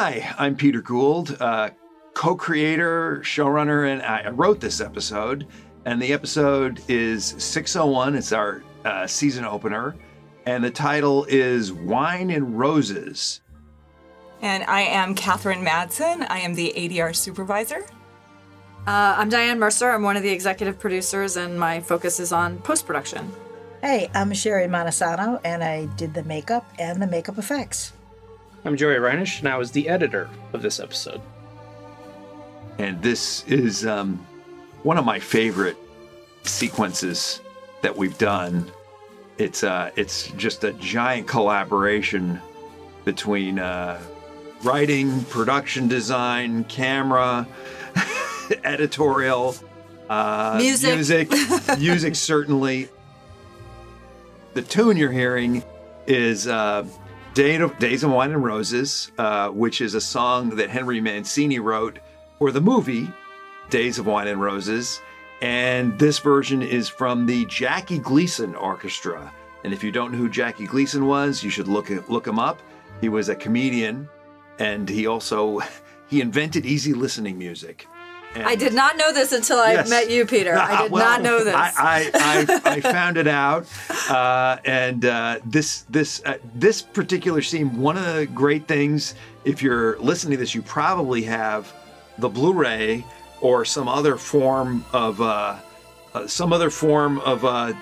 Hi, I'm Peter Gould, co-creator, showrunner, and I wrote this episode. And the episode is 601. It's our season opener. And the title is Wine and Roses. And I am Kathryn Madsen. I am the ADR supervisor. I'm Diane Mercer. I'm one of the executive producers, and my focus is on post-production. Hey, I'm Cheri Montesanto, and I did the makeup and the makeup effects. I'm Reinisch, and I was the editor of this episode. And this is one of my favorite sequences that we've done. It's just a giant collaboration between writing, production design, camera, editorial, music certainly. The tune you're hearing is Days of Wine and Roses, which is a song that Henry Mancini wrote for the movie Days of Wine and Roses. And this version is from the Jackie Gleason Orchestra. And if you don't know who Jackie Gleason was, you should look him up. He was a comedian, and he invented easy listening music. And I did not know this until I met you, Peter. I did not know this. I found it out, and this particular scene. One of the great things, if you're listening to this, you probably have the Blu-ray or some other form of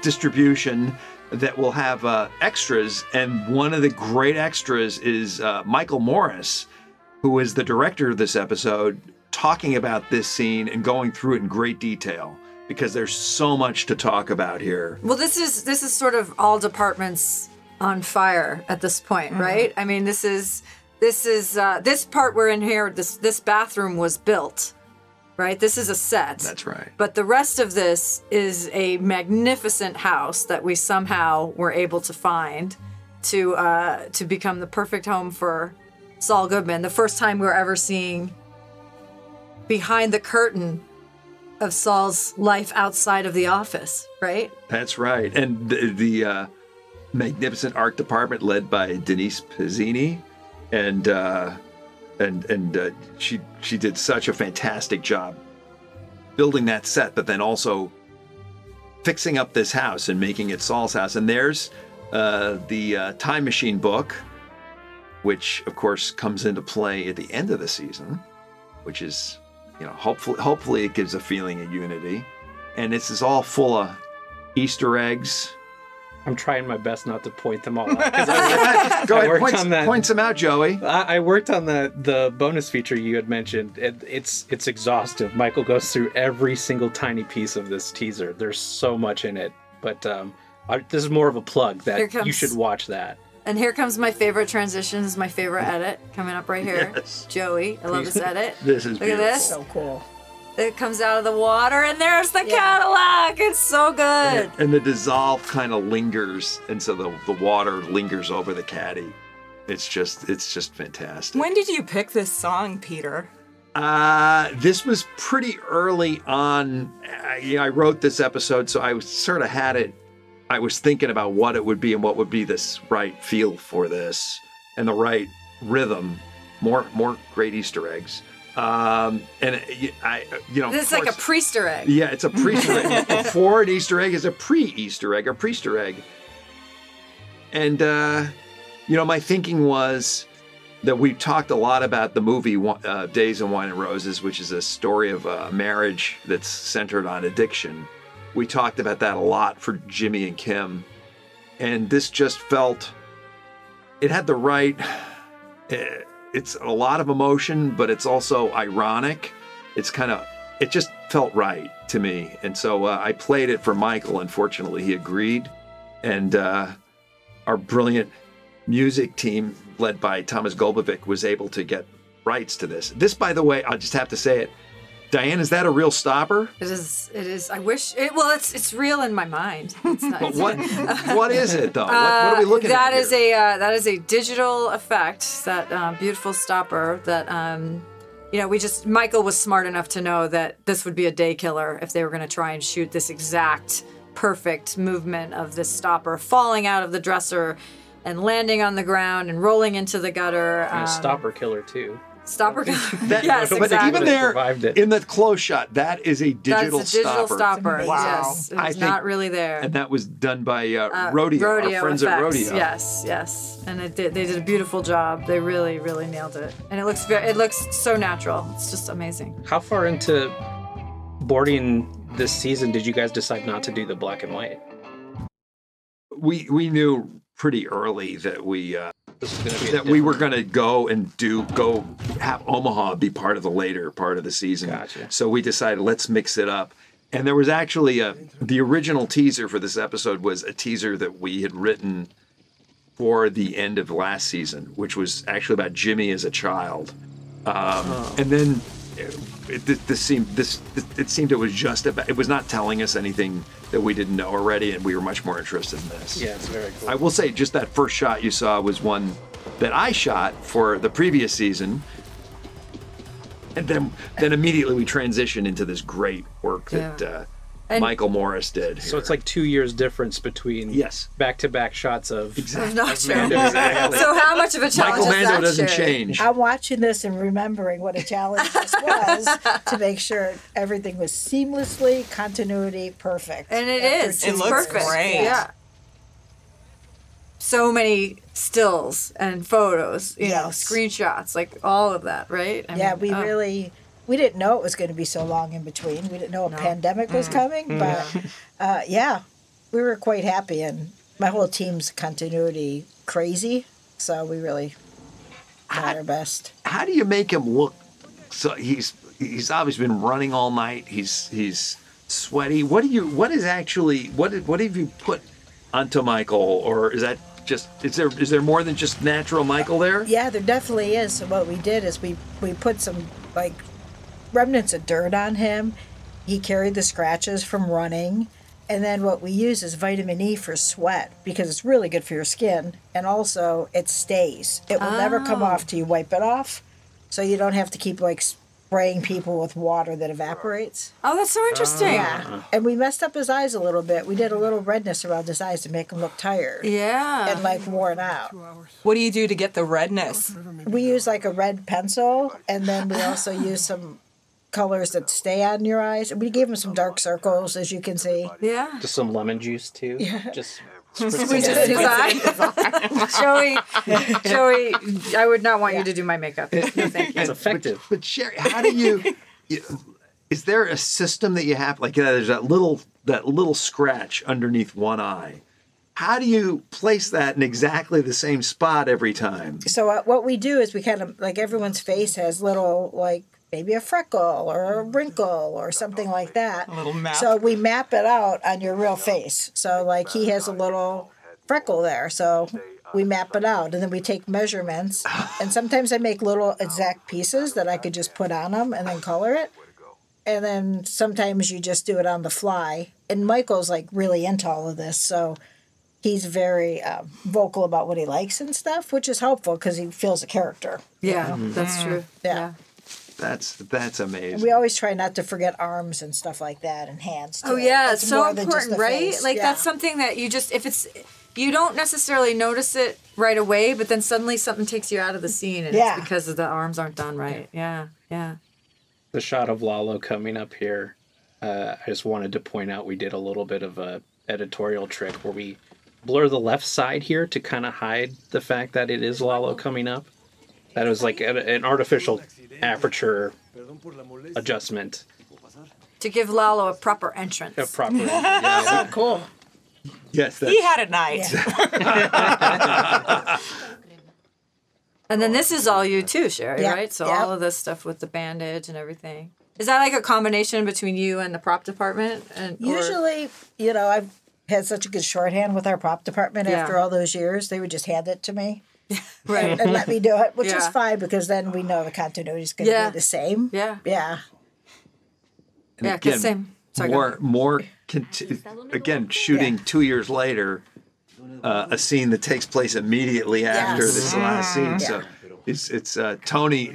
distribution that will have extras. And one of the great extras is Michael Morris, who is the director of this episode, talking about this scene and going through it in great detail, because there's so much to talk about here. Well, this is sort of all departments on fire at this point, right? I mean, this part we're in here. This bathroom was built, right? This is a set. That's right. But the rest of this is a magnificent house that we somehow were able to find to become the perfect home for Saul Goodman. The first time we're ever seeing behind the curtain of Saul's life outside of the office, right? That's right. And the magnificent art department led by Denise Pizzini, and she did such a fantastic job building that set, but then also fixing up this house and making it Saul's house. And there's the Time Machine book, which of course comes into play at the end of the season, which is, hopefully it gives a feeling of unity. And this is all full of Easter eggs. I'm trying my best not to point them all out. Go ahead, point some out, Joey. I worked on the bonus feature you had mentioned. It's exhaustive. Michael goes through every single tiny piece of this teaser. There's so much in it. But this is more of a plug that you should watch that. And here comes my favorite transition. This is my favorite edit coming up right here. Yes. Joey, I love this edit. This is beautiful. Look at this. So cool. It comes out of the water, and there's the Cadillac. It's so good. And the dissolve kind of lingers, and so the water lingers over the caddy. It's just fantastic. When did you pick this song, Peter? This was pretty early on. I wrote this episode, so I sort of had it. I was thinking about what it would be and what would be this right feel for this and the right rhythm. More great Easter eggs. This is like a pre-Easter egg. Yeah, it's a pre-Easter egg. Before an Easter egg is a pre-Easter egg or pre-Easter egg. And, my thinking was that we talked a lot about the movie Days of Wine and Roses, which is a story of a marriage that's centered on addiction. We talked about that a lot for Jimmy and Kim. And this just it had the right... It's a lot of emotion, but it's also ironic. It just felt right to me. And so I played it for Michael. Unfortunately, he agreed. And our brilliant music team, led by Thomas Golbovic, was able to get rights to this. This, by the way, I'll just have to say it. Diane, is that a real stopper? It is. I wish it. Well, it's real in my mind. It's not. But what is it though? What are we looking at here? That is a digital effect. That beautiful stopper. That Michael was smart enough to know that this would be a day killer if they were going to try and shoot this exact perfect movement of this stopper falling out of the dresser and landing on the ground and rolling into the gutter. And a stopper killer too. Stopper. That, yes, but exactly. even there, Survived it. in the close shot, that is a digital That's a digital stopper. Wow. Yes, it I was think- not really there. And that was done by Rodeo, our friends at effects. Rodeo. Yes, and they did a beautiful job. They really, really nailed it, and it looks so natural. It's just amazing. How far into boarding this season did you guys decide not to do the black and white? We knew pretty early that we This is going to be that we were going to go have Omaha be part of the later part of the season. Gotcha. So we decided let's mix it up. And there was actually the original teaser for this episode was a teaser that we had written for the end of last season, which was actually about Jimmy as a child. And then it seemed it was just about, it was not telling us anything that we didn't know already, and we were much more interested in this. Yeah, it's very cool. I will say, just that first shot you saw was one that I shot for the previous season, and then immediately we transitioned into this great work that Michael Morris did. So it's like 2 years difference between Yes. back-to-back shots of Exactly. Not sure. Mando. Exactly. So how much of a challenge Michael is Mando that, doesn't Cheri? change. I'm watching this and remembering what a challenge this was to make sure everything was seamlessly continuity perfect. And it After is. 2 It's looks perfect. great. Yeah. So many stills and photos, you know, Yes. screenshots, like all of that, right? I Yeah, mean, we didn't know it was going to be so long in between. We didn't know a pandemic was coming, but we were quite happy, and my whole team's continuity crazy, so we really tried our best. How do you make him look? So he's obviously been running all night. He's sweaty. What have you put onto Michael, or is that just is there more than just natural Michael there? Yeah, there definitely is. So what we did is we put some like remnants of dirt on him. He carried the scratches from running. And then what we use is vitamin E for sweat because it's really good for your skin. And also it stays. It will never come off till you wipe it off. So you don't have to keep like spraying people with water that evaporates. oh, that's so interesting. Yeah. And we messed up his eyes a little bit. We did a little redness around his eyes to make him look tired. Yeah. And like worn out. What do you do to get the redness? We use like a red pencil, and then we also use some colors that stay on your eyes. We gave him some dark circles, as you can see. Yeah. Just some lemon juice too. Yeah. Just We just Joey, I would not want you to do my makeup. No, thank you. it's effective. But Cheri, how do you? Is there a system that you have? Like there's that little scratch underneath one eye. How do you place that in exactly the same spot every time? So what we do is we kind of, like everyone's face has little, like maybe a freckle or a wrinkle or something like that. A little map. So we map it out on your real face. So like he has a little freckle there. So we map it out, and then we take measurements. And sometimes I make little exact pieces that I could just put on them and then color it. And then sometimes you just do it on the fly. And Michael's like really into all of this, so he's very vocal about what he likes and stuff, which is helpful because he feels a character. Yeah, that's true. Yeah. That's amazing. We always try not to forget arms and stuff like that, and hands too. Oh yeah, It's it's so more than just important, the right? face. Like Yeah. that's something that you just you don't necessarily notice it right away, but then suddenly something takes you out of the scene, and Yeah. it's because the arms aren't done right. Yeah. The shot of Lalo coming up here, I just wanted to point out we did a little bit of a editorial trick where we blur the left side here to kind of hide the fact that it is Lalo coming up. That was like an artificial aperture adjustment. To give Lalo a proper entrance. A proper. Yeah. Cool. Yes, He had a night. And then this is all you too, Cheri, Yeah, right? So yeah. all of this stuff with the bandage and everything. Is that like a combination between you and the prop department? Usually, I've had such a good shorthand with our prop department Yeah. after all those years. They would just hand it to me right? and let me do it, which is Yeah. fine because then we know the continuity is going to Yeah. be the same. Yeah. Yeah. And Yeah, 'cause same. Sorry, go more again, shooting 2 years later, a scene that takes place immediately after Yes. this last scene. So it's Tony.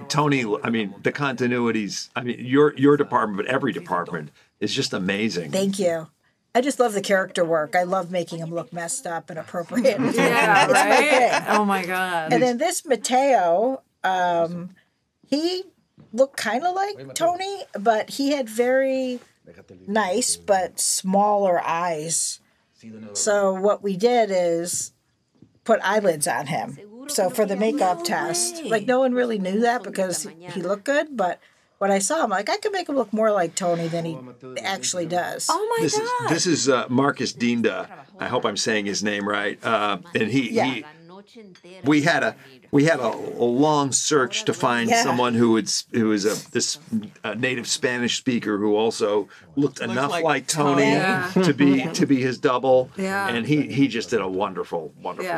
I mean, the continuities. I mean, your department, but every department is just amazing. Thank you. I just love the character work. I love making him look messed up and appropriate. Yeah, It's my right? thing. Oh my God. And then this Mateo, he looked kind of like Tony, but he had very nice but smaller eyes. So what we did is put eyelids on him. So for the makeup test, like no one really knew that because he looked good, but when I saw him, like I could make him look more like Tony than he actually does. Oh my God. This is Marcus Dinda. I hope I'm saying his name right. And he we had a long search to find someone who is this native Spanish speaker who also looked enough like Tony to be his double. Yeah. And he just did a wonderful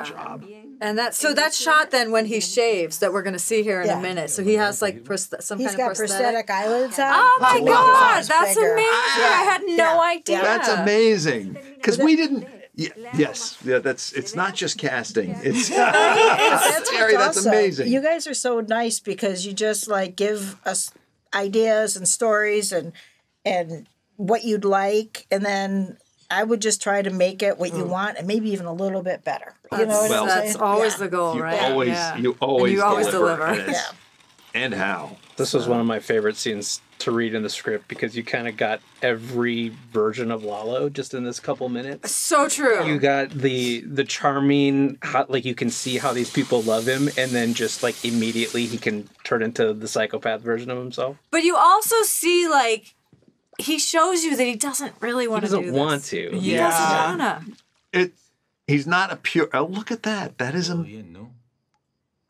job. And that shot then when he shaves that we're going to see here in a minute. So he has like some He's kind got of prosthetic eyelids on. Oh my God, that's bigger. amazing! I had no idea. That's amazing because we didn't. It's not just casting. It's Cheri, that's amazing. You guys are so nice because you just like give us ideas and stories and what you'd like, and then I would just try to make it what you want and maybe even a little bit better. You know what I'm saying? That's always the goal, right? You always deliver. deliver. And how. This was one of my favorite scenes to read in the script because you kind of got every version of Lalo just in this couple minutes. So true. You got the charming, like you can see how these people love him, and then just like immediately he can turn into the psychopath version of himself. But you also see like he shows you that he doesn't really want to do this. He doesn't want to. He doesn't want to. He's not a pure. Oh, look at that. That is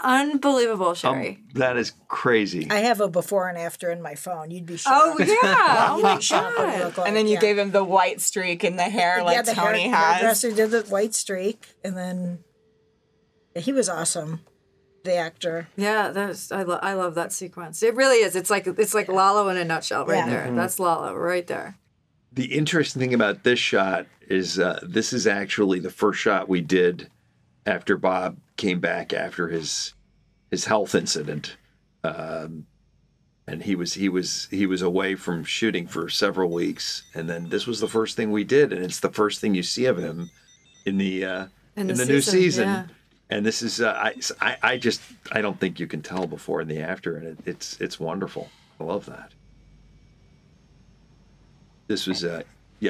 Unbelievable, Cheri. that is crazy. I have a before and after in my phone. You'd be shocked. Oh yeah! Oh my Shocked what he God! looked like. And then you gave him the white streak in the hair like the Tony has. hairdresser did the white streak, and then he was awesome. The actor. Yeah, I love that sequence. It really is. It's like Lalo in a nutshell, right there. Mm-hmm. That's Lalo right there. The interesting thing about this shot is this is actually the first shot we did after Bob came back after his health incident, and he was away from shooting for several weeks, and then this was the first thing we did, and it's the first thing you see of him in the new season. Yeah. And this is I don't think you can tell before and the after, and it's wonderful. I love that. This was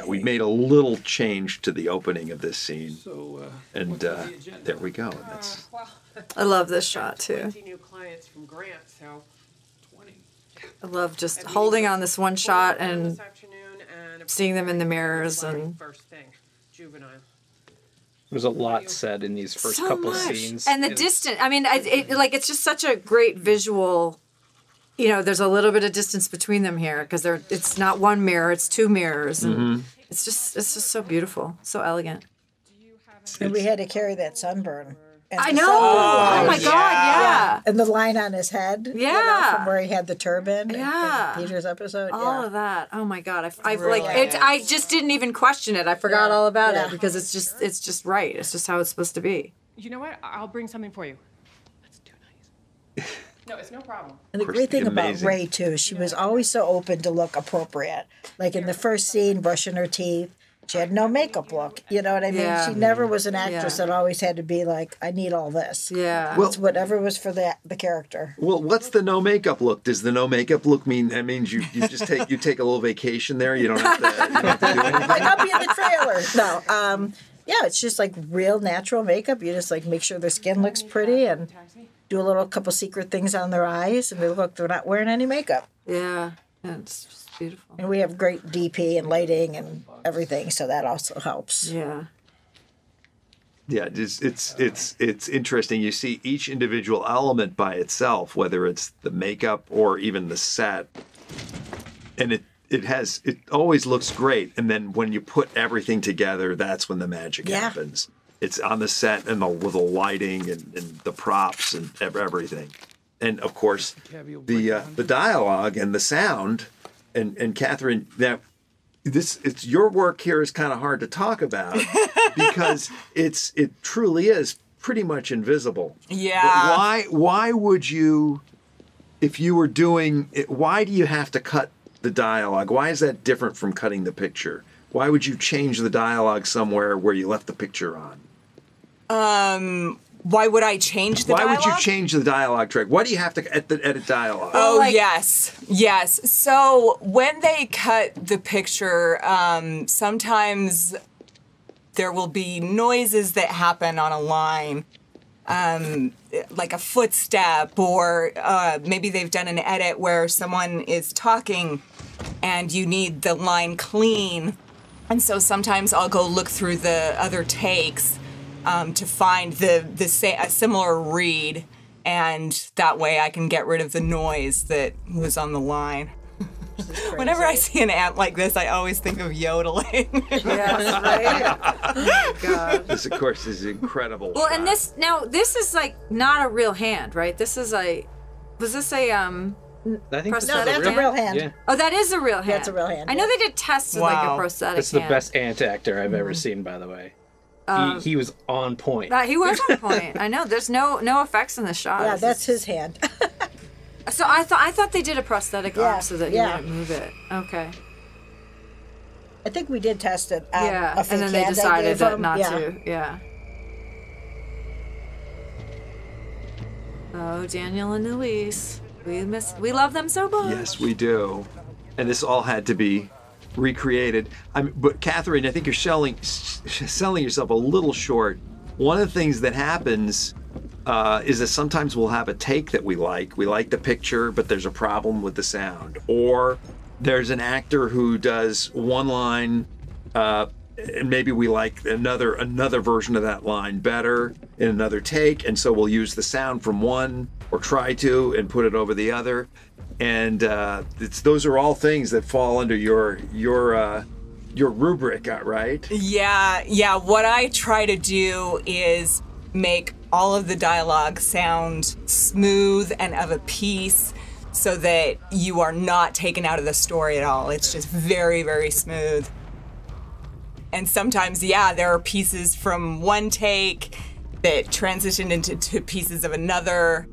we made a little change to the opening of this scene, and there we go. And that's. I love this shot too. 20 new clients from Grant, so 20. I love just holding on this one shot and seeing them in the mirrors and. First thing, juvenile. There's a lot said in these first couple scenes, and the distance. I mean, it's just such a great visual. You know, there's a little bit of distance between them here because it's not one mirror, it's two mirrors, and it's just so beautiful, so elegant. And we had to carry that sunburn. I know. Oh my God, yeah. And the line on his head. Yeah. From where he had the turban. Yeah. In Peter's episode. All of that. Oh my God. I just didn't even question it. I forgot all about it because it's just right. It's just how it's supposed to be. You know what? I'll bring something for you. That's too nice. No, it's no problem. And the great thing about Ray, too, she was always so open to look appropriate. Like in the first scene, brushing her teeth, she had no makeup look. You know what I mean? Yeah. She never was an actress that always had to be like, I need all this. Yeah. Well, it's whatever was for the character. Well, what's the no makeup look? Does the no makeup look mean that means you just take a little vacation there? You don't have to do anything? Like, I'll be in the trailer. No. Yeah, it's just like real natural makeup. You just like make sure their skin looks pretty and do a couple secret things on their eyes, and they're not wearing any makeup. Yeah, it's just beautiful. And we have great DP and lighting and everything, so that also helps. Yeah. Yeah, it's interesting. You see each individual element by itself, whether it's the makeup or even the set, and it always looks great. And then when you put everything together, that's when the magic happens. It's on the set and with the lighting and the props and everything. And of course, the dialogue and the sound. And Kathryn, now it's your work here is kind of hard to talk about because it truly is pretty much invisible. Yeah. But why would you, if you were doing it, why do you have to cut the dialogue? Why is that different from cutting the picture? Why would you change the dialogue somewhere where you left the picture on? Why would I change the dialogue? Why would you change the dialogue track? Why do you have to edit dialogue? Oh, yes. So when they cut the picture, sometimes there will be noises that happen on a line, like a footstep, or maybe they've done an edit where someone is talking and you need the line clean. And so sometimes I'll go look through the other takes to find a similar read, and that way I can get rid of the noise that was on the line. Whenever I see an ant like this, I always think of yodeling. Yes, right? Oh, God. This, of course, is incredible. Well, and this is like not a real hand, right? Was this a I think prosthetic that's a real hand. Yeah. Oh, that is a real hand. That's a real hand. I know they did tests with like a Wow. prosthetic That's the hand. best ant actor I've ever seen, by the way. He was on point. He was on point. I know. There's no effects in the shot. Yeah, It's that's his hand. So I thought they did a prosthetic Yeah, arm so that you yeah. wouldn't move it. Okay. I think we did test it. On Yeah, a fake and then they hand decided gave that him. not Yeah. to. Yeah. Oh, Daniel and Elise. We love them so much. Yes, we do. And this all had to be recreated. But Kathryn, I think you're selling yourself a little short. One of the things that happens is that sometimes we'll have a take that we like. We like the picture, but there's a problem with the sound. Or there's an actor who does one line, and maybe we like another version of that line better in another take, and so we'll use the sound from one, or try to, and put it over the other. And those are all things that fall under your rubric, right? Yeah. What I try to do is make all of the dialogue sound smooth and of a piece, so that you are not taken out of the story at all. It's just very, very smooth. And sometimes, there are pieces from one take that transition into pieces of another.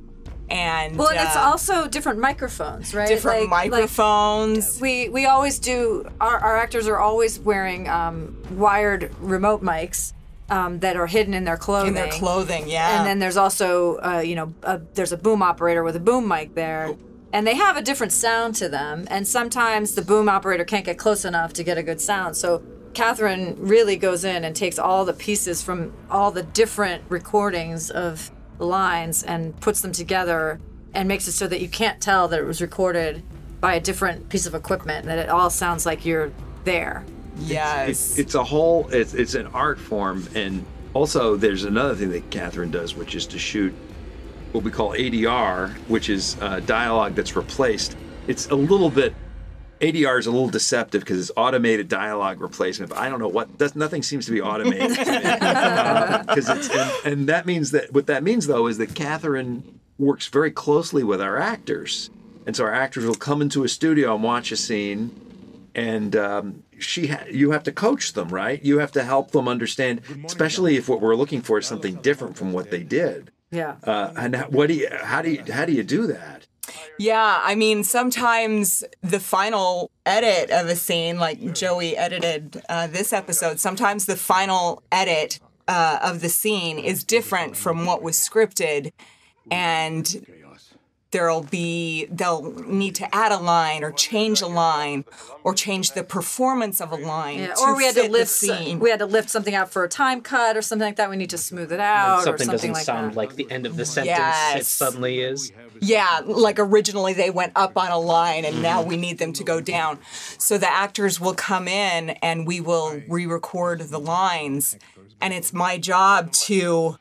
And Well, and it's also different microphones, right? different microphones. We always do. Our actors are always wearing wired remote mics that are hidden in their clothing. Yeah. And then there's also, there's a boom operator with a boom mic there. And they have a different sound to them. And sometimes the boom operator can't get close enough to get a good sound. So Kathryn really goes in and takes all the pieces from all the different recordings of the lines and puts them together and makes it so that you can't tell that it was recorded by a different piece of equipment, that it all sounds like you're there. Yes. It's an art form. And also there's another thing that Kathryn does, which is to shoot what we call ADR, which is dialogue that's replaced. It's a little bit, ADR is a little deceptive because it's automated dialogue replacement, but I don't know nothing seems to be automated to me. And that means that, what that means though is that Kathryn works very closely with our actors. And so our actors will come into a studio and watch a scene, and you have to coach them, right? You have to help them understand, especially if what we're looking for is something different from what they did. Yeah. And how do you do that? Yeah, I mean, sometimes the final edit of a scene, like Joey edited this episode, sometimes the final edit of the scene is different from what was scripted, and they'll need to add a line or change a line or change the performance of a line. Yeah, to or we had to fit lift the scene. we had to lift something out for a time cut or something like that. We need to smooth it out, Something or something doesn't like sound that. like the end of the sentence. It Yes. suddenly is. Yeah, like originally they went up on a line and now we need them to go down. So the actors will come in and we will re-record the lines. And it's my job to,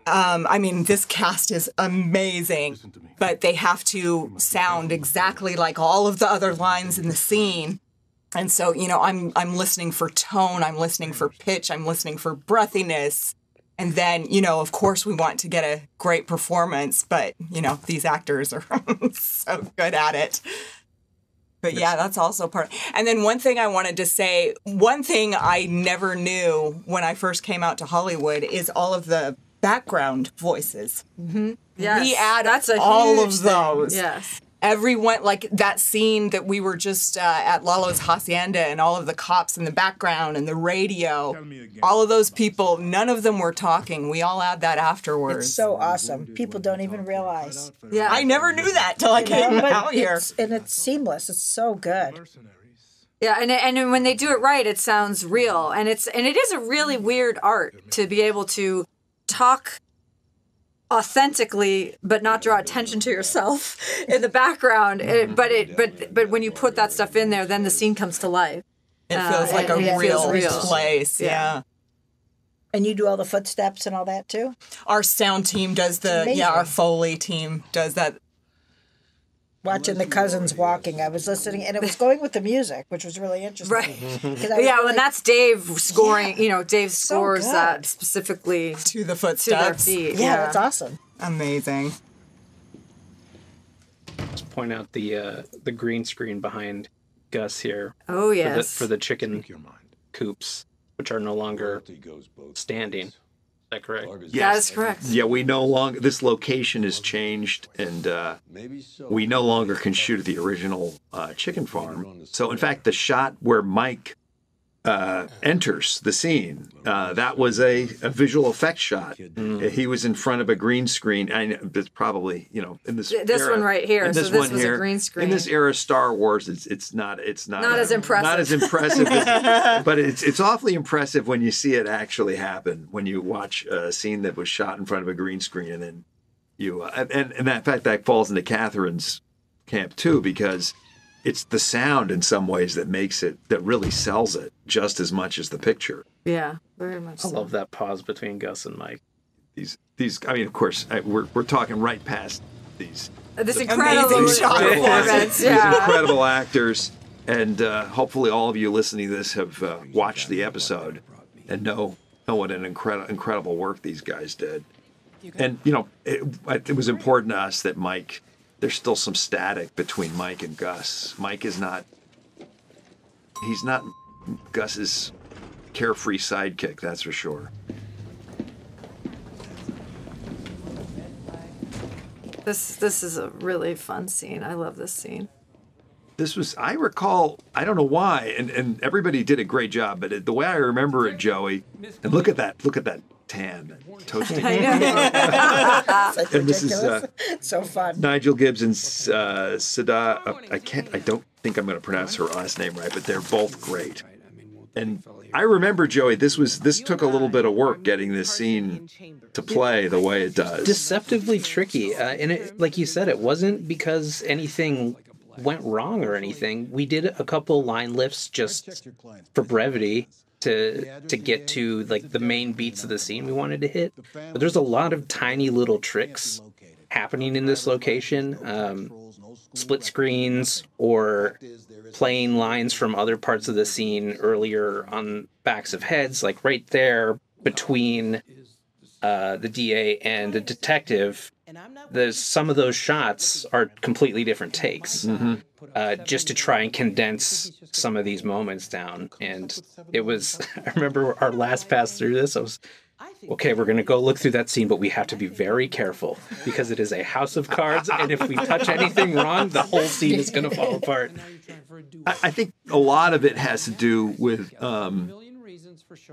this cast is amazing, but they have to sound exactly like all of the other lines in the scene. And so, I'm listening for tone, I'm listening for pitch, I'm listening for breathiness. And then, of course we want to get a great performance, but, these actors are so good at it. But yeah, that's also part. And then one thing I wanted to say, one thing I never knew when I first came out to Hollywood is all of the background voices. Yes, We add that's a all huge of thing. those. Yes. everyone, like that scene that we were just at Lalo's Hacienda and all of the cops in the background and the radio, all of those people, none of them were talking. We all had that afterwards. It's so awesome. People don't even realize. Yeah, I never knew that till I came out here. And it's seamless. It's so good. Yeah, and when they do it right, it sounds real, and it is a really weird art to be able to talk authentically, but not draw attention to yourself in the background. But when you put that stuff in there, then the scene comes to life. It feels like a real place. Yeah. And you do all the footsteps and all that too? Our sound team does our Foley team does that. Watching the cousins walking, I was listening, and it was going with the music, which was really interesting. Right. And that's Dave scoring. Dave scores that specifically to the footsteps. To their feet. Yeah, that's awesome. Amazing. Let's point out the green screen behind Gus here. Oh yes. For the chicken coops, which are no longer standing. Is that correct? Yes. That is correct. Yeah, we no longer, this location has changed, and we no longer can shoot at the original chicken farm. So, in fact, the shot where Mike enters the scene, that was a visual effects shot. He was in front of a green screen. I know it's probably, in this era, one right here. So this was a green screen. In this era of Star Wars, it's not as impressive. Not as impressive, but it's awfully impressive when you see it actually happen. When you watch a scene that was shot in front of a green screen, and then you and that fact that falls into Kathryn's camp too, because it's the sound in some ways that really sells it just as much as the picture. Yeah, very much. I love that pause between Gus and Mike. These. I mean, of course, we're talking right past these. This incredible shot performance. These incredible actors, and hopefully all of you listening to this have watched the episode and know what an incredible work these guys did. And it was important to us that Mike. There's still some static between Mike and Gus. Mike is not. He's not Gus's carefree sidekick, that's for sure. This is a really fun scene. I love this scene. This was, I recall, I don't know why, and everybody did a great job, but the way I remember it, Joey, and look at that tan, toasting. And this is so fun. Nigel Gibbs and Sada. I don't think I'm going to pronounce her last name right, but they're both great. And I remember, Joey, this took a little bit of work getting this scene to play the way it does. Deceptively tricky, and it, like you said, it wasn't because anything went wrong or anything. We did a couple line lifts just for brevity to get to like the main beats of the scene we wanted to hit. But there's a lot of tiny little tricks happening in this location. Split screens or playing lines from other parts of the scene earlier on backs of heads, like right there between the DA and the detective. Some of those shots are completely different takes, just to try and condense some of these moments down. And it was, I remember our last pass through this, I was, okay, we're going to go look through that scene, but we have to be very careful because it is a house of cards. And if we touch anything wrong, the whole scene is going to fall apart. I think a lot of it has to do with,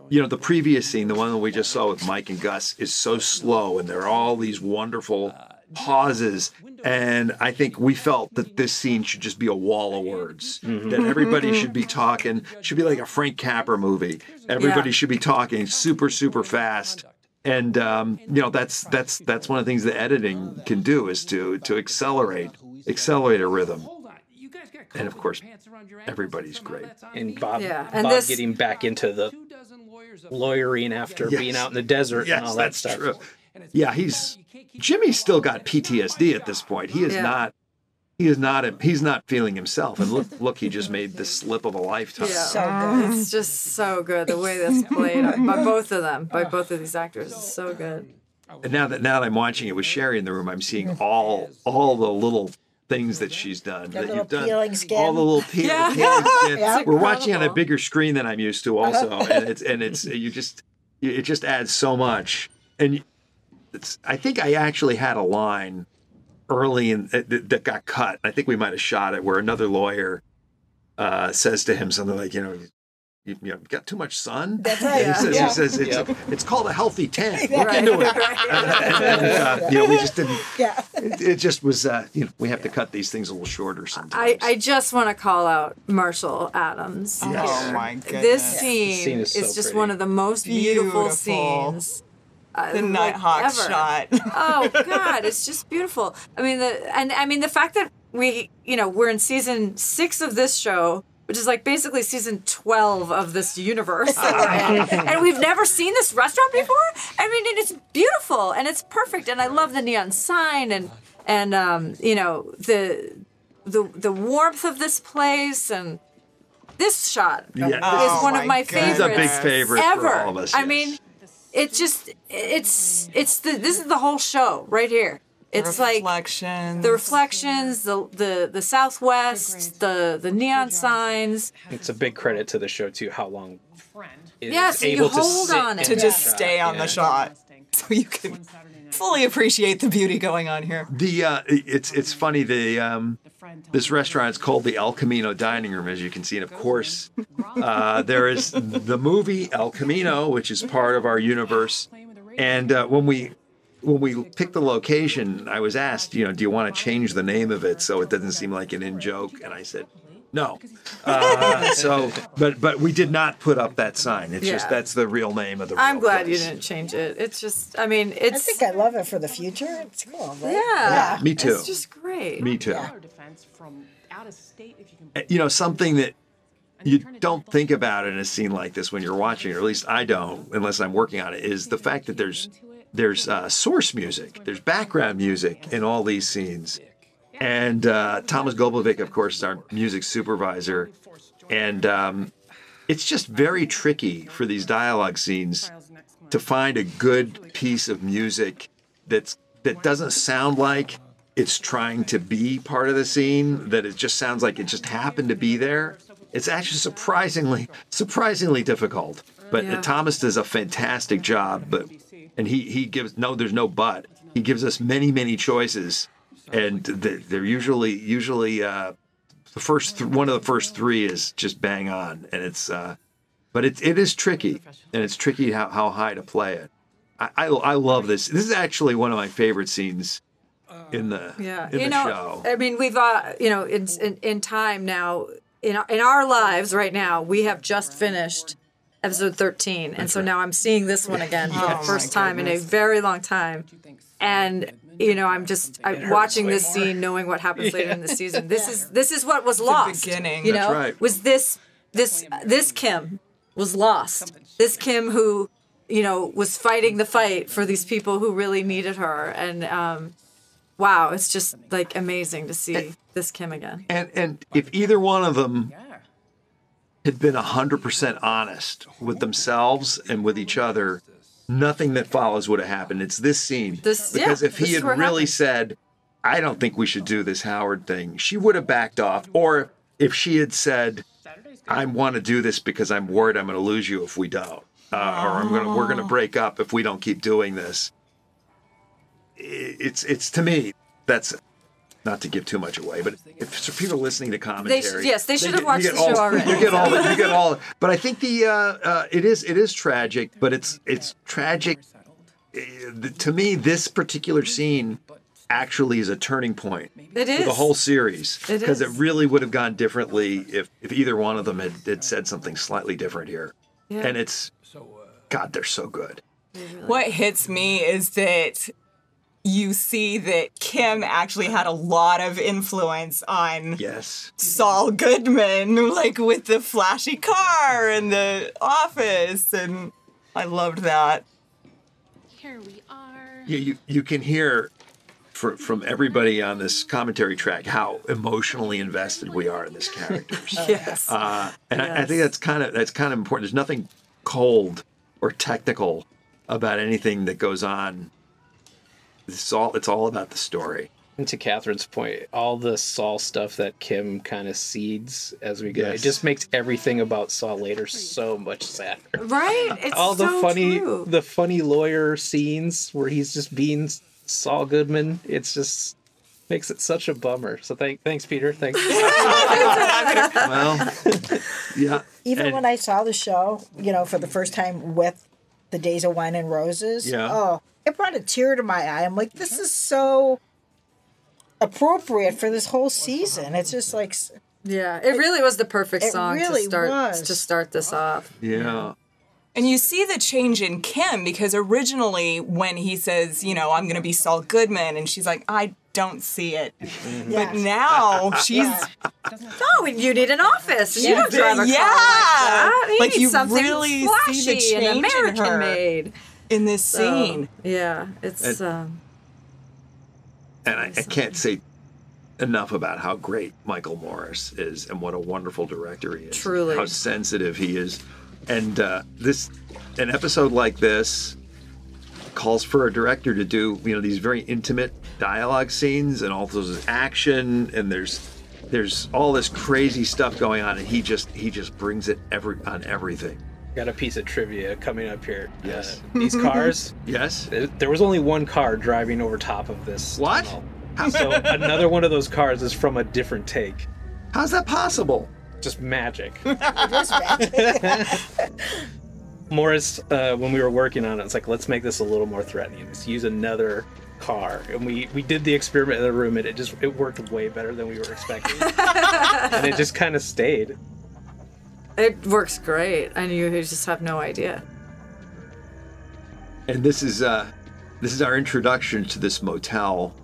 the previous scene, the one that we just saw with Mike and Gus, is so slow, and there are all these wonderful pauses. And I think we felt that this scene should just be a wall of words, that everybody should be talking, should be like a Frank Capra movie. Everybody should be talking super, super fast. And, that's one of the things that editing can do, is to accelerate a rhythm. And of course, everybody's great. And Bob getting back into the lawyering after being out in the desert and all that stuff. True. Yeah, Jimmy's still got PTSD at this point. He's not feeling himself. And look, he just made the slip of a lifetime. Yeah. So good. It's just so good the way that's played by both of them, by both of these actors. It's so good. And now that I'm watching it with Cheri in the room, I'm seeing all the little thhes that she's done. That you've done peeling skin. All the little peeling skin. Yeah. We're watching on a bigger screen than I'm used to, also, and it just adds so much. And I think I actually had a line early in that got cut. I think we might have shot it where another lawyer says to him something like, you got too much sun. That's right. He says it's called a healthy tan. Look into it. And, we just didn't. Yeah. It just was. We have to cut these things a little shorter sometimes. I just want to call out Marshall Adams. Yes. Oh my goodness. This scene is is so just pretty. one of the most beautiful scenes. The Nighthawk ever. shot. Oh God, it's just beautiful. I mean, the fact that we're in season 6 of this show, which is like basically season 12 of this universe that we're in, and we've never seen this restaurant before. I mean, and it's beautiful and it's perfect, and I love the neon sign and the warmth of this place, and this shot is one of my favorites. He's a big favorite ever. for all of us. I yes. mean, this is the whole show right here. It's like the reflections, the southwest, the neon signs. It's a big credit to the show too. How long? Yes, you hold on it. To just stay on the shot, so you can fully appreciate the beauty going on here. It's funny. This restaurant is called the El Camino Dining Room, as you can see, and of course, there is the movie El Camino, which is part of our universe. And when we picked the location, I was asked, do you want to change the name of it so it doesn't seem like an in-joke? And I said, no. But we did not put up that sign. It's just that's the real name of the real I'm glad place. you didn't change it. It's just, I mean, I think I love it for the future. It's cool, right? yeah. Me too. It's just great. Me too. Defense from out of state if you can. Something that you don't think about in a scene like this when you're watching, or at least I don't, unless I'm working on it, is the fact that there's source music, there's background music in all these scenes. And Thomas Goblovic, of course, is our music supervisor. And it's just very tricky for these dialogue scenes to find a good piece of music that doesn't sound like it's trying to be part of the scene, that it just sounds like it just happened to be there. It's actually surprisingly difficult. But Thomas does a fantastic job. And he gives, there's no but. He gives us many, many choices. And they're usually the first one of the first 3 is just bang on, and it's but it is tricky, and it's tricky how high to play it. I love this. This is actually one of my favorite scenes in the show. I mean, we've in time now in our lives right now, we have just finished episode 13, and so now I'm seeing this one again for the first time in a very long time, and. I'm watching this scene, knowing what happens later in the season. This is what was lost. The beginning. That's right. Was this Kim was lost. This Kim who, was fighting the fight for these people who really needed her. And wow, it's just like amazing to see this Kim again. And if either one of them had been 100% honest with themselves and with each other, nothing that follows would have happened. It's this scene. Because if he had really said, I don't think we should do this Howard thing, she would have backed off. Or if she had said, I want to do this because I'm worried I'm going to lose you if we don't. Or we're going to break up if we don't keep doing this. It's to me, that's not to give too much away, but if people are listening to commentary, they should have watched the show already. You get all. But I think it is tragic, but it's tragic. To me, this particular scene actually is a turning point for the whole series, because it really would have gone differently if either one of them had said something slightly different here. Yeah. And it's God, they're so good. What hits me is that you see that Kim actually had a lot of influence on Saul Goodman, like with the flashy car and the office, and I loved that. Here we are. Yeah, you can hear from everybody on this commentary track how emotionally invested we are in these characters. And I think that's kind of important. There's nothing cold or technical about anything that goes on. It's all about the story. And to Kathryn's point, all the Saul stuff that Kim kind of seeds as we go, it just makes everything about Saul later so much sadder. Right? It's all the true. the funny lawyer scenes where he's just being Saul Goodman. It's just Makes it such a bummer. So thanks, Peter. Thanks. Well, yeah. Even when I saw the show, for the first time with the Days of Wine and Roses, it brought a tear to my eye. I'm like, this is so appropriate for this whole season. It's just like... Yeah, it really was the perfect song really to start this off. Yeah. And you see the change in Kim, because originally when he says, I'm going to be Saul Goodman, and she's like, I don't see it. But now she's... No, you need an office. And you don't drive a car like that. You like need you something really flashy see the change and in American her made. in this scene. Yeah, it's... And I can't say enough about how great Michael Morris is and what a wonderful director he is. Truly. How sensitive he is. And an episode like this calls for a director to do, these very intimate dialogue scenes, and also there's action, and there's all this crazy stuff going on, and he just brings it on everything. Got a piece of trivia coming up here. Yes. These cars. Yes. There was only one car driving over top of this. What? Tunnel. So another one of those cars is from a different take. How's that possible? Just magic. It is magic. Morris, when we were working on it, it's like, let's make this a little more threatening. Let's use another car. And we did the experiment in the room, and it worked way better than we were expecting. And it just kind of stayed. It works great, and you just have no idea. And this is our introduction to this motel.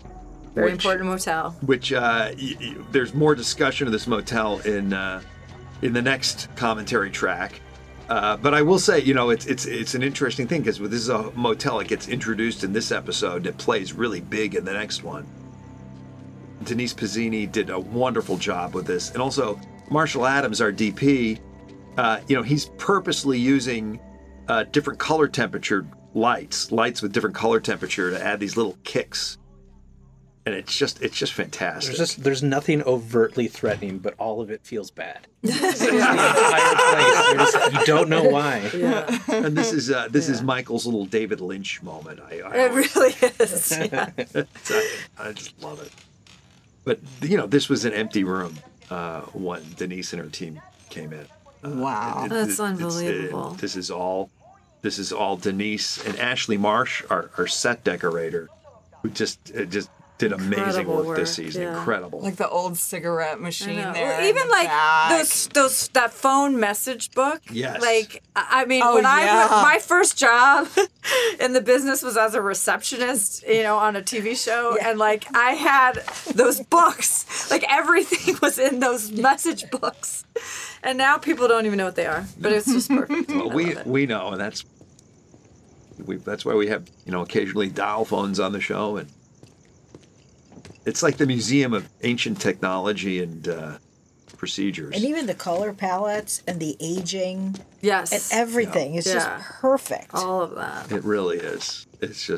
Very important motel. Which there's more discussion of this motel in the next commentary track. But I will say, it's an interesting thing, because this is a motel. It gets introduced in this episode. It plays really big in the next one. Denise Pizzini did a wonderful job with this, and also Marshall Adams, our DP. He's purposely using different color temperature lights with different color temperature to add these little kicks. And it's just fantastic. There's nothing overtly threatening, but all of it feels bad. The entire place, you don't know why. Yeah. And this is Michael's little David Lynch moment. It really is. Yeah. I just love it. But this was an empty room when Denise and her team came in. Wow. That's unbelievable. This is all Denise and Ashley Marsh, our set decorator, who just did amazing work this season. Yeah. Incredible. Like the old cigarette machine there. Well, even like that phone message book. Yes. Like, I mean, yeah. my first job in the business was as a receptionist, on a TV show, and like I had those books. Like everything was in those message books, and now people don't even know what they are. But it's just perfect. Well, we know, and that's why we have occasionally dial phones on the show, and it's like the Museum of Ancient Technology and Procedures. And even the color palettes and the aging. Yes. And everything is just perfect. All of that. It really is. It's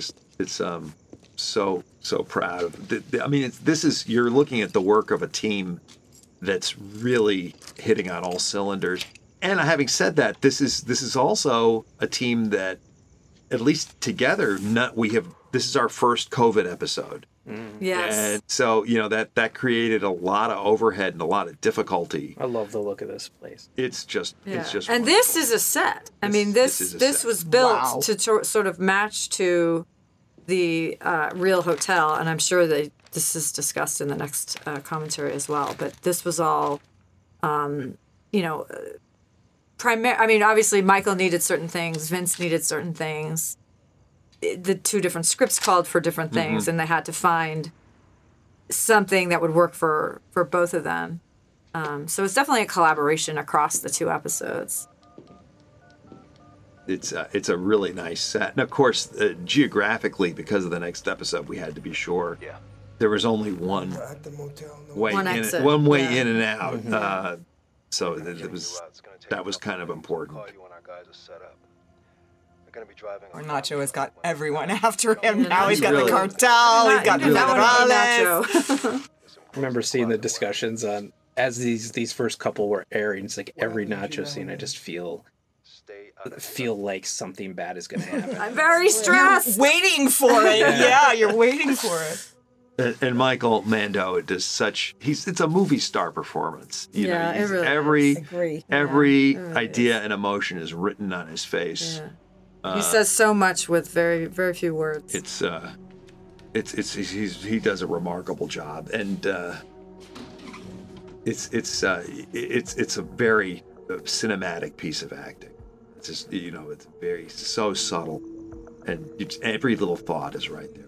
so proud of. I mean, you're looking at the work of a team that's really hitting on all cylinders. And having said that, this is also a team that, at least together, this is our first COVID episode. Yes. And so, that created a lot of overhead and a lot of difficulty. I love the look of this place. It's just And wonderful. this is a set. This was built to sort of match to the real hotel, and I'm sure that this is discussed in the next commentary as well. But this was all, obviously Michael needed certain things, Vince needed certain things. The two different scripts called for different things, and they had to find something that would work for both of them. So it's definitely a collaboration across the two episodes. It's a really nice set, and of course, geographically, because of the next episode, we had to be sure there was only one way One in, exit. one way in and out. So that was kind of important. Or Nacho has got everyone after him now. He's got really- the cartel. He's got the That federales. one, Nacho. I remember seeing the discussions on as these first couple were airing. It's like every Nacho scene, I just feel like something bad is going to happen. I'm very stressed. Waiting for it. Yeah, you're waiting for it. And Michael Mando does such. It's a movie star performance. You know, it really every really idea and emotion is written on his face. Yeah. He says so much with very, very few words. He does a remarkable job, and it's a very cinematic piece of acting. It's just, you know, it's so subtle, and every little thought is right there.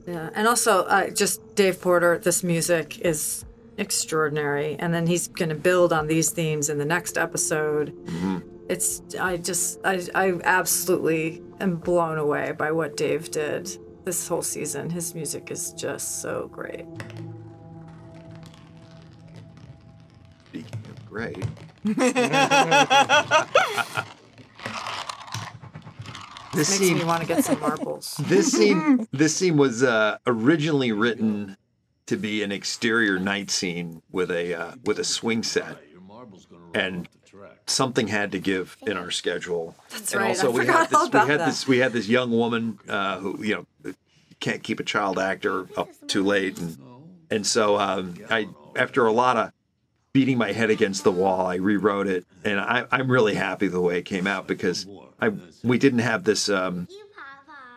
Yeah, and also just Dave Porter, this music is extraordinary, and then he's going to build on these themes in the next episode. Mm-hmm. I absolutely am blown away by what Dave did this whole season. His music is just so great. Speaking of great. Makes me want to get some marbles. This scene was originally written to be an exterior night scene with a swing set, and something had to give in our schedule. That's and right. Also, I forgot all about that. We had this young woman who can't keep a child actor up too late, and so I, after a lot of beating my head against the wall, I rewrote it, and I'm really happy the way it came out, because we didn't have this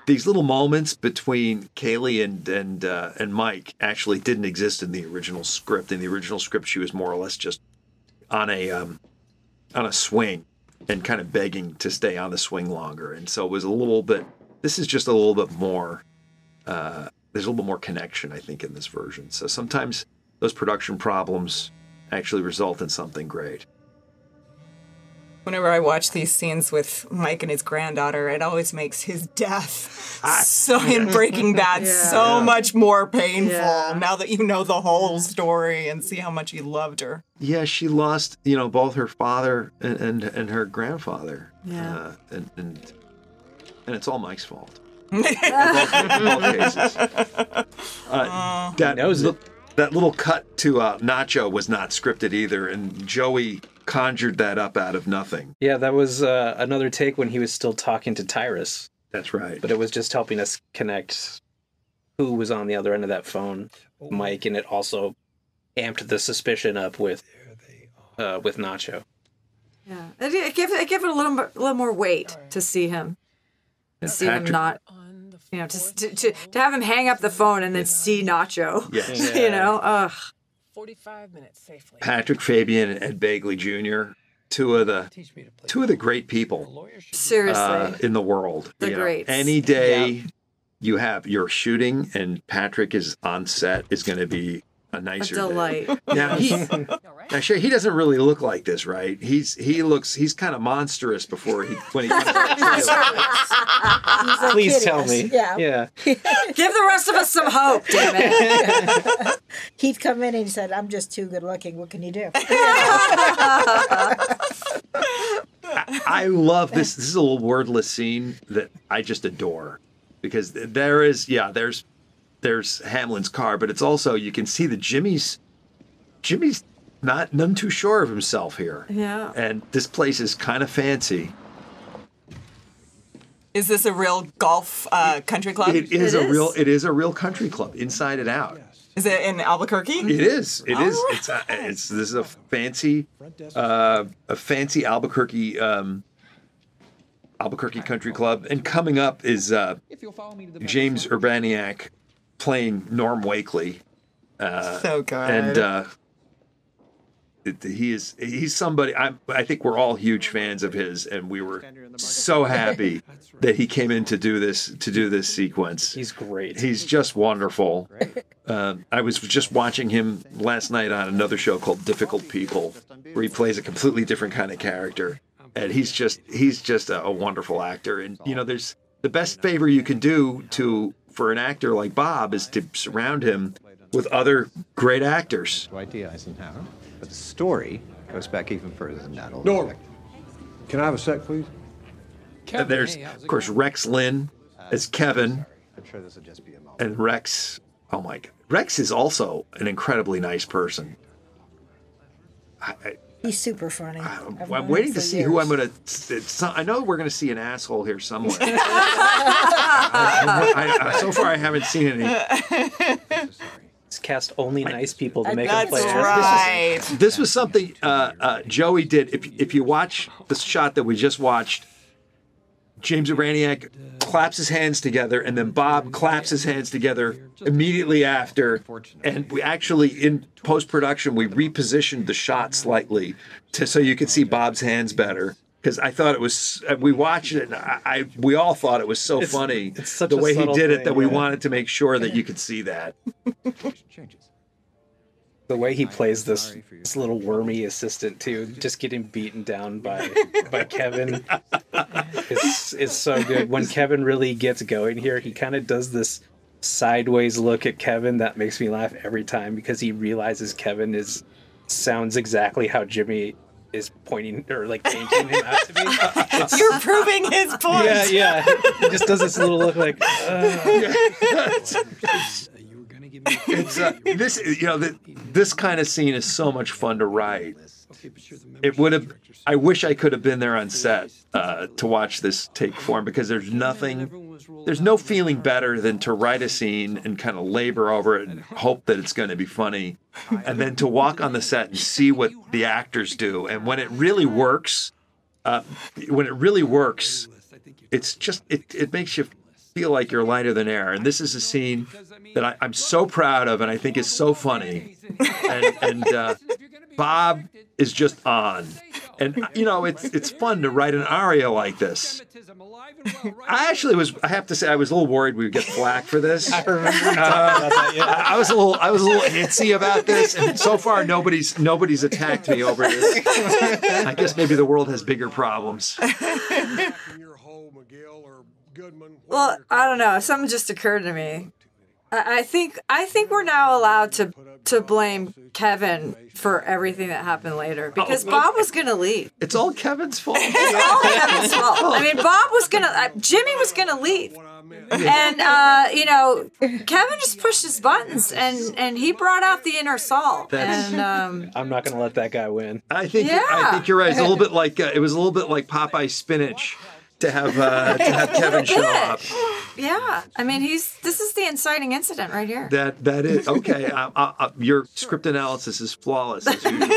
these little moments between Kaylee and Mike actually didn't exist in the original script. In the original script, she was more or less just on a swing and kind of begging to stay on the swing longer, and so it was a little bit. This is just a little bit more. There's a little bit more connection, I think, in this version. So sometimes those production problems actually result in something great. Whenever I watch these scenes with Mike and his granddaughter, it always makes his death in Breaking Bad so much more painful now that you know the whole story and see how much he loved her. Yeah, she lost, both her father and her grandfather. Yeah. And it's all Mike's fault. in both cases. That little cut to Nacho was not scripted either, and Joey conjured that up out of nothing. Yeah, that was another take when he was still talking to Tyrus. That's right. But it was just helping us connect who was on the other end of that phone, Mike, and it also amped the suspicion up with Nacho. Yeah, it gave it a little more weight to see him, him not. To have him hang up the phone and then see Nacho. Yes. Ugh. 45 minutes safely. Patrick, Fabian, and Ed Begley Jr., two of the great people seriously in the world. The greats. Any day you're shooting and Patrick is on set is going to be a nicer delight. Day. Now Cheri, he doesn't really look like this, right? He's kind of monstrous when he comes out. Please tell me. Yeah. Give the rest of us some hope, damn it. He'd come in and he said, "I'm just too good looking. What can you do?" I love this. This is a little wordless scene that I just adore, because there's Hamlin's car, but it's also, you can see that Jimmy's none too sure of himself here. Yeah. And this place is kind of fancy. Is this a real golf country club? It is a real country club, inside and out. Is it in Albuquerque? It is. It is. Right. This is a fancy Albuquerque country club. And coming up is James Urbaniak playing Norm Wakely. So good. And he's somebody, I think we're all huge fans of his, and we were so happy that he came in to do this sequence. He's great. He's just wonderful. I was just watching him last night on another show called Difficult People, where he plays a completely different kind of character, and he's just a wonderful actor. And there's the best favor you can do for an actor like Bob is to surround him with other great actors. Dwight D. Eisenhower, but the story goes back even further than that. Norm, can I have a sec, please? And there's, of course, Rex Lynn as Kevin, I'm sure this will just be a moment. and Rex. Oh my God, Rex is also an incredibly nice person. He's super funny. I'm waiting to see who I'm going to. I know we're going to see an asshole here somewhere. So far, I haven't seen any. cast only nice people to make them That's play. right. This was something Joey did. If you watch the shot that we just watched, James Uraniak claps his hands together, and then Bob claps his hands together immediately after. And we actually, in post-production, we repositioned the shot slightly so you could see Bob's hands better. Because I thought it was, we watched it, and we all thought it was so funny it's such the a way he subtle did it thing, that we yeah. wanted to make sure that you could see that. The way he plays this little wormy assistant too, just getting beaten down by Kevin, is so good. When Kevin really gets going here, he kind of does this sideways look at Kevin that makes me laugh every time because he realizes Kevin sounds exactly how Jimmy is pointing or like painting him out to be. You're proving his point. Yeah. He just does this little look like. It's this, this kind of scene is so much fun to write. It would have. I wish I could have been there on set to watch this take form because there's no feeling better than to write a scene and kind of labor over it and hope that it's going to be funny, and then to walk on the set and see what the actors do. And when it really works, it's just it makes you feel like you're lighter than air. And this is a scene that I'm so proud of, and I think is so funny. And Bob is just on. And, it's fun to write an aria like this. I have to say, I was a little worried we would get flack for this. I remember talking about that, yeah. I was a little antsy about this, and so far nobody's attacked me over this. I guess maybe the world has bigger problems. Well, I don't know. Something just occurred to me. I think we're now allowed to blame Kevin for everything that happened later because Bob was gonna leave. It's all Kevin's fault. It's all Kevin's fault. I mean, Bob was gonna, Jimmy was gonna leave, and Kevin just pushed his buttons and he brought out the inner Saul. And I'm not going to let that guy win. I think you're right. It's a little bit like Popeye spinach. To have Kevin show up. Yeah, I mean this is the inciting incident right here. That is okay. Your script analysis is flawless as usual.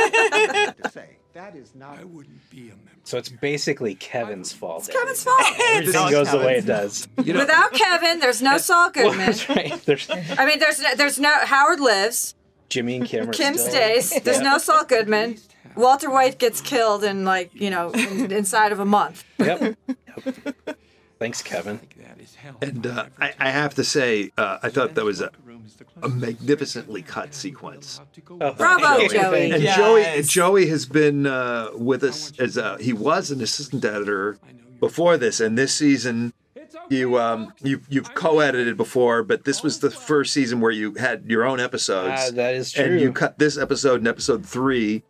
So it's basically Kevin's fault. It's Kevin's fault. Everything goes the way it does. Without Kevin, there's no Saul Goodman. Well, that's right. There's no Howard lives. Jimmy and Kim are Kim still... stays. There's no Saul Goodman. Walter White gets killed in inside of a month. Yep. Thanks, Kevin. And I have to say, I thought that was a magnificently cut sequence. Bravo, Joey. And Yes. Joey has been with us as he was an assistant editor before this, and this season you've co-edited before, but this was the first season where you had your own episodes. That is true. And you cut this episode in episode 3,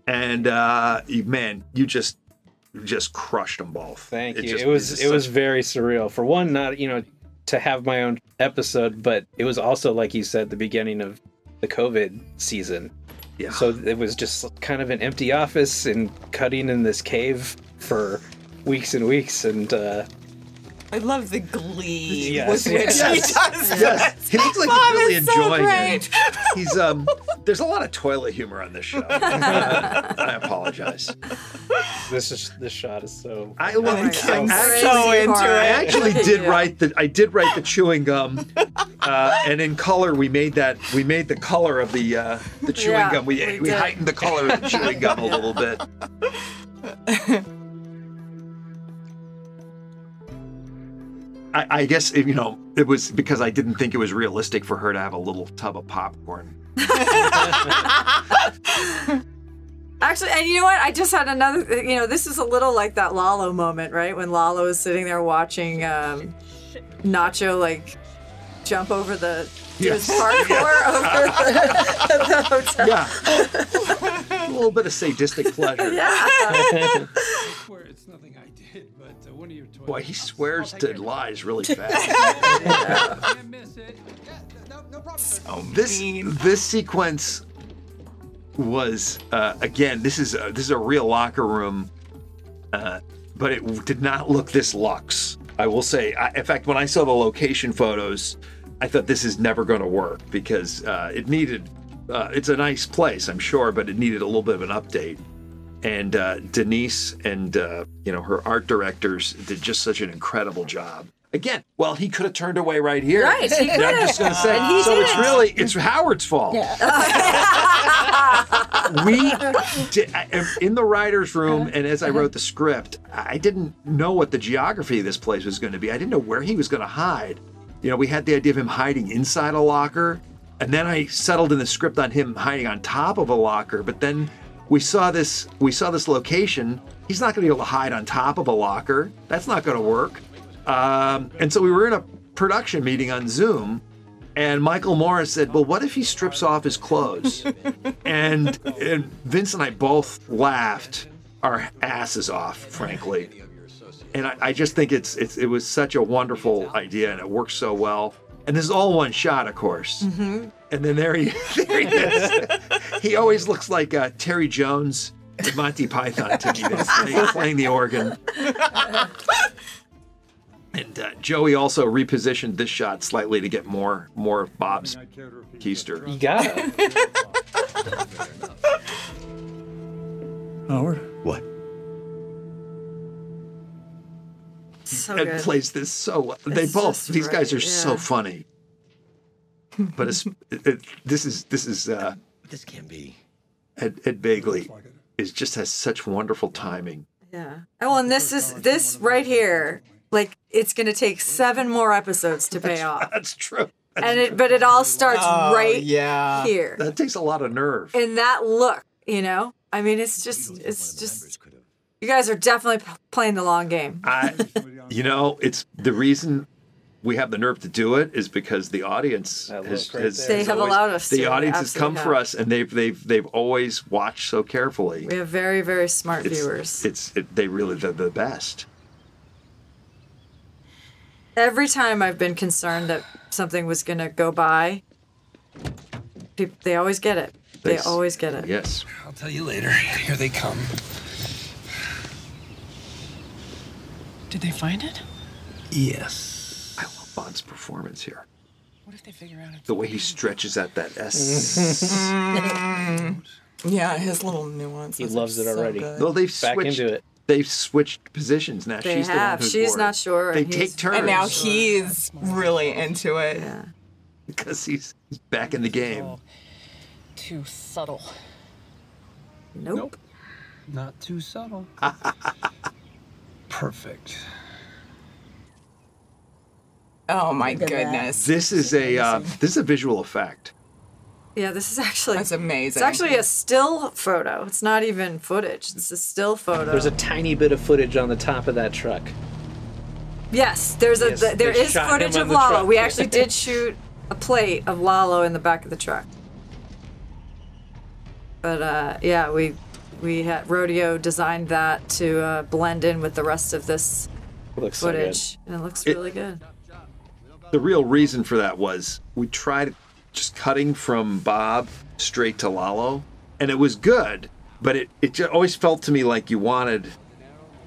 and you just crushed them both. Thank you. It was very surreal. For one, not to have my own episode, but it was also, like you said, the beginning of the COVID season. Yeah. So it was just kind of an empty office and cutting in this cave for weeks and weeks, and I love the glee Yes. with which he does Yes, he looks like Bob he's really is so enjoying great. it. He's there's a lot of toilet humor on this show. I apologize. this shot is so. I love I'm it. so into I it. actually did Yeah. write the chewing gum, and in color we made the color of the chewing Yeah, gum. We we did. heightened the color of the chewing gum a little bit. I guess it was because I didn't think it was realistic for her to have a little tub of popcorn. Actually, and you know what? I just had another. This is a little like that Lalo moment, right? When Lalo is sitting there watching Nacho jump over the Yes. parkour over the hotel. Yeah, a little bit of sadistic pleasure. Yeah. It's nothing I did, but one of your toys. Boy, he swears to lies really fast. Can't miss it. No problem. This sequence was again. This is a real locker room, but it did not look this luxe. I will say. In fact, when I saw the location photos, I thought this is never going to work because it needed. It's a nice place, I'm sure, but it needed a little bit of an update. And Denise and her art directors did just such an incredible job. Again, well, he could have turned away right here. Right, he could have. I'm just going to say. So it's Howard's fault. Yeah. We did, in the writer's room, and as I wrote the script, I didn't know what the geography of this place was going to be. I didn't know where he was going to hide. We had the idea of him hiding inside a locker, and then I settled in the script on him hiding on top of a locker. But then we saw this location. He's not going to be able to hide on top of a locker. That's not going to work. And so we were in a production meeting on Zoom, and Michael Morris said, well, what if he strips off his clothes? and Vince and I both laughed our asses off, frankly. And I just think it was such a wonderful idea, and it works so well. And this is all one shot, of course. Mm-hmm. And then there he is. He always looks like Terry Jones in Monty Python to me, playing the organ. And Joey also repositioned this shot slightly to get more of Bob's keister. You got it. Howard? What? So Ed good. plays this so well. These just guys are right, so yeah. funny. But this is This can't be. Ed Begley has such wonderful timing. Yeah. Oh, and this right here. Like, it's going to take 7 more episodes to pay off. That's true. But it all starts right here. That takes a lot of nerve. And that look, I mean, it's just, you guys are definitely playing the long game. It's the reason we have the nerve to do it is because the audience They have allowed us to. The audience has come Absolutely for us, and they've always watched so carefully. We have very, very smart viewers. They're the best. Every time I've been concerned that something was going to go by, they always get it. They always get it. Yes. I'll tell you later. Here they come. Did they find it? Yes. I love Bond's performance here. What if they figure out it's The way he stretches at that S. Yeah, his little nuances. He loves it are so already. good. Well, they've Back switched. into it. They've switched positions now. They She's have. the one who's She's bored. not sure. They and take he's- turns. And now he's really into it. Yeah. because he's back in the game. too subtle. Nope. Not too subtle. Perfect. Oh my Look at that. goodness. This is a visual effect. Yeah, this is actually... That's amazing. It's actually a still photo. It's not even footage. It's a still photo. There's a tiny bit of footage on the top of that truck. Yes, there Yes, is they shot footage him of on the Lalo. truck. We actually did shoot a plate of Lalo in the back of the truck. But yeah, we had Rodeo designed that to blend in with the rest of this It looks so good. footage, and it looks really good. The real reason for that was we tried just cutting from Bob straight to Lalo, and it was good, but it just always felt to me like you wanted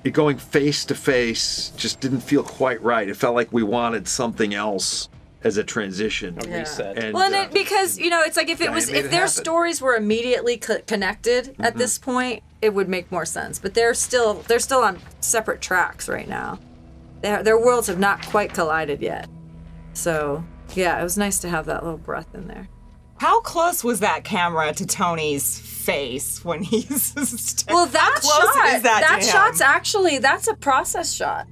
it going face to face. Just didn't feel quite right. It felt like we wanted something else as a transition. A reset. And, Well, and it, because it's like if it Diane was made if it their happen. stories were immediately connected at this point, it would make more sense. But they're still on separate tracks right now. Their worlds have not quite collided yet. So yeah, it was nice to have that little breath in there. How close was that camera to Tony's face when he's Well, that How close shot, is that to him? shot's actually that's a process shot.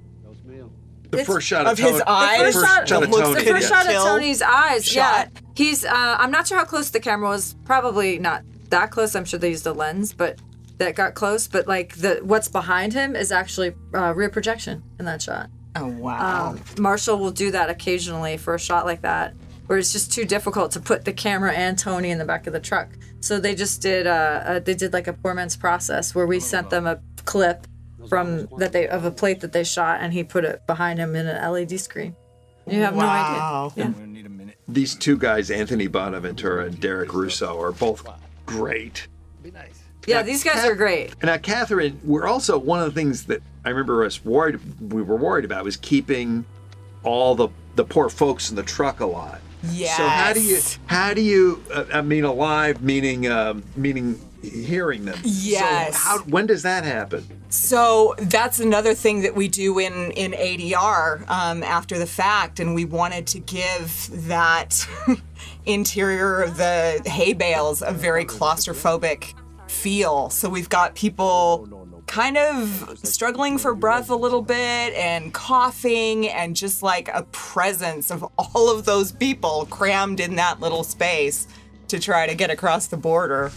the first shot of his Tony- eyes? the First first shot, shot of the Tony. first shot of Kill Tony's eyes. shot. Yeah, he's. I'm not sure how close the camera was. Probably not that close. I'm sure they used a lens, but that got close. But like what's behind him is actually rear projection in that shot. Oh wow. Marshall will do that occasionally for a shot like that, where it's just too difficult to put the camera and Tony in the back of the truck. So they just did like a poor man's process where we sent them a clip from of a plate that they shot, and he put it behind him in an LED screen. You have Wow. no idea. Yeah. These two guys, Anthony Bonaventura and Derek Russo, are both great. Yeah, these guys are great. And now, Kathryn, we're also one of the things that I remember we were worried about was keeping all the poor folks in the truck a lot. Yes. So how do you I mean alive meaning hearing them? Yes. So when does that happen? So that's another thing that we do in ADR after the fact, and we wanted to give that interior of the hay bales a very claustrophobic feel. So we've got people kind of struggling for breath a little bit and coughing, and just like a presence of all of those people crammed in that little space to try to get across the border.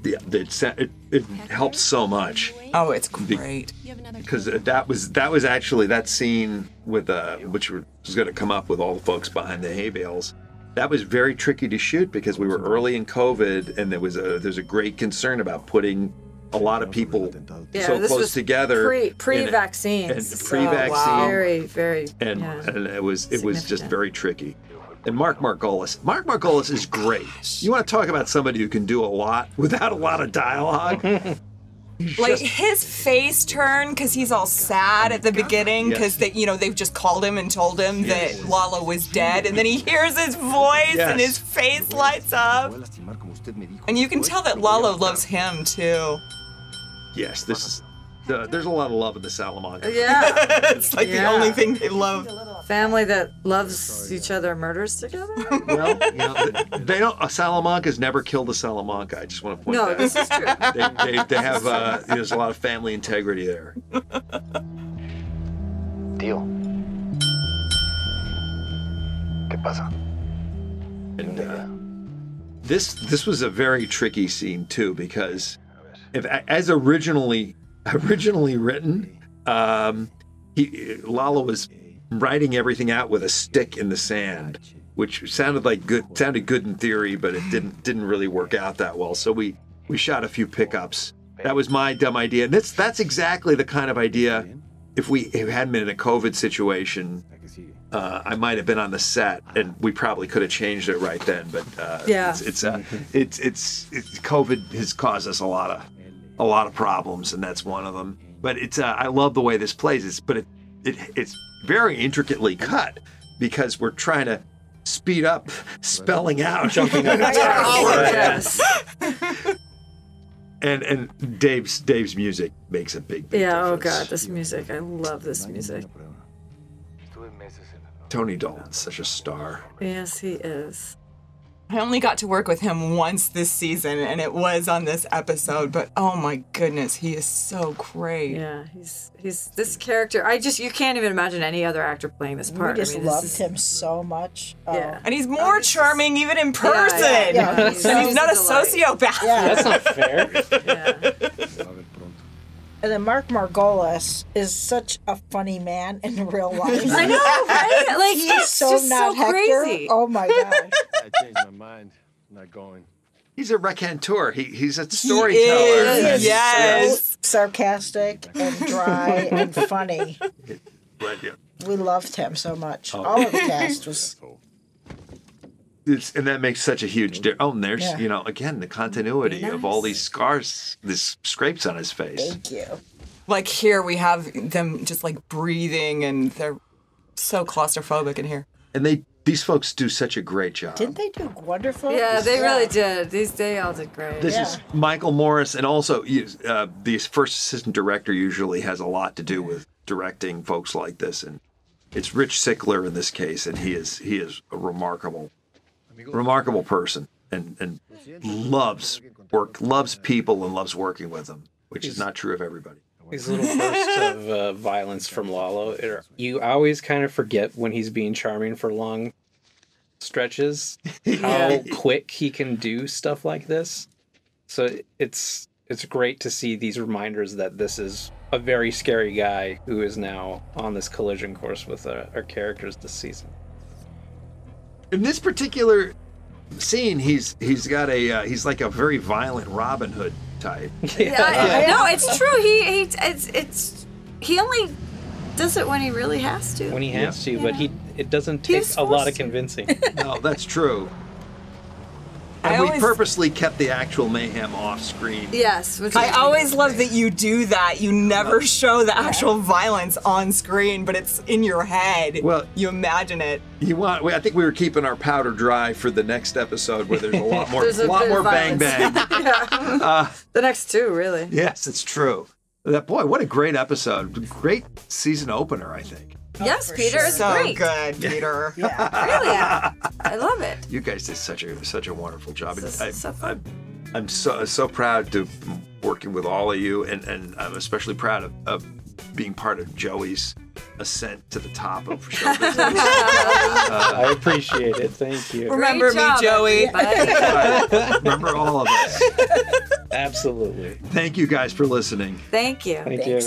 Yeah, it helps so much. Oh, it's great. Because that was actually that scene with which was going to come up with all the folks behind the hay bales. That was very tricky to shoot because we were early in COVID, and there's a great concern about putting a lot of people so close together. Pre-vaccine. Pre-vaccine. Wow. Very, very. And it was just very tricky. And Mark Margolis is great. You want to talk about somebody who can do a lot without a lot of dialogue? Like his face turn, because he's all sad at the beginning, because they've just called him and told him that Lalo was dead, and then he hears his voice and his face lights up. And you can tell that Lalo loves him too. Yes, there's a lot of love in the Salamanca. Yeah. It's like the only thing they love. Family that loves each other murders together? Well, they don't. A Salamanca's never killed a Salamanca. I just want to point that out. No, this is true. They have. There's a lot of family integrity there. Tío. ¿Qué pasa? And this was a very tricky scene too, because as originally written, Lalo was writing everything out with a stick in the sand, which sounded good in theory, but it didn't really work out that well. So we shot a few pickups. That was my dumb idea, and that's exactly the kind of idea. If we hadn't been in a COVID situation, I might have been on the set, and we probably could have changed it right then. But it's COVID has caused us a lot of problems, and that's one of them. But I love the way this plays. It's very intricately cut because we're trying to speed up spelling out, jumping up. Yes. And Dave's music makes a big difference. Oh God, this music! I love this music. Tony Dalton's such a star. Yes, he is. I only got to work with him once this season, and it was on this episode, but oh my goodness, he is so great. Yeah, he's this character. You can't even imagine any other actor playing this part. We just loved him so much. Yeah. And he's more charming even in person. Yeah. He's not a sociopath. Yeah. That's not fair. Yeah. And then Mark Margolis is such a funny man in real life. I know, right? Like He's so just not so Hector. crazy. Oh my God. I changed my mind. I'm not going. He's a raconteur. He's a He storyteller. is, yes. So sarcastic and dry and funny. Right, yeah. We loved him so much. All of the cast was. And that makes such a huge difference. Oh, and there's, Yeah. again, the continuity of all these scars, these scrapes on his face. Thank you. Like here, we have them just like breathing, and they're so claustrophobic in here. And these folks do such a great job. Didn't they do wonderful? Yeah, they really did. They all did great. This is Michael Morris, and also the first assistant director usually has a lot to do with directing folks like this, and it's Rich Sickler in this case, and he is a remarkable person, and loves people and loves working with them, which is not true of everybody. These little bursts of violence from Lalo, you always kind of forget when he's being charming for long stretches how quick he can do stuff like this. So it's great to see these reminders that this is a very scary guy who is now on this collision course with our characters this season. In this particular scene, he's like a very violent Robin Hood type. No, it's true. He only does it when he really has to. When he has to, but it doesn't take a lot of convincing. No, that's true. And we purposely kept the actual mayhem off screen. Yes. I always love that you do that. You never show the actual violence on screen, but it's in your head. Well, you imagine it. I think we were keeping our powder dry for the next episode where there's a lot more, There's a bit of bang bang. The next two, really. Yes, it's true. Boy, what a great episode! Great season opener, I think. Yes, Peter, it's so great. good, Peter. Really, I love it. You guys did such a wonderful job. I'm So so proud to working with all of you, and I'm especially proud of being part of Joey's ascent to the top of show business. I appreciate it. Thank you. Remember me, Joey. Remember all of us. Absolutely. Thank you guys for listening. Thank you. Thank you.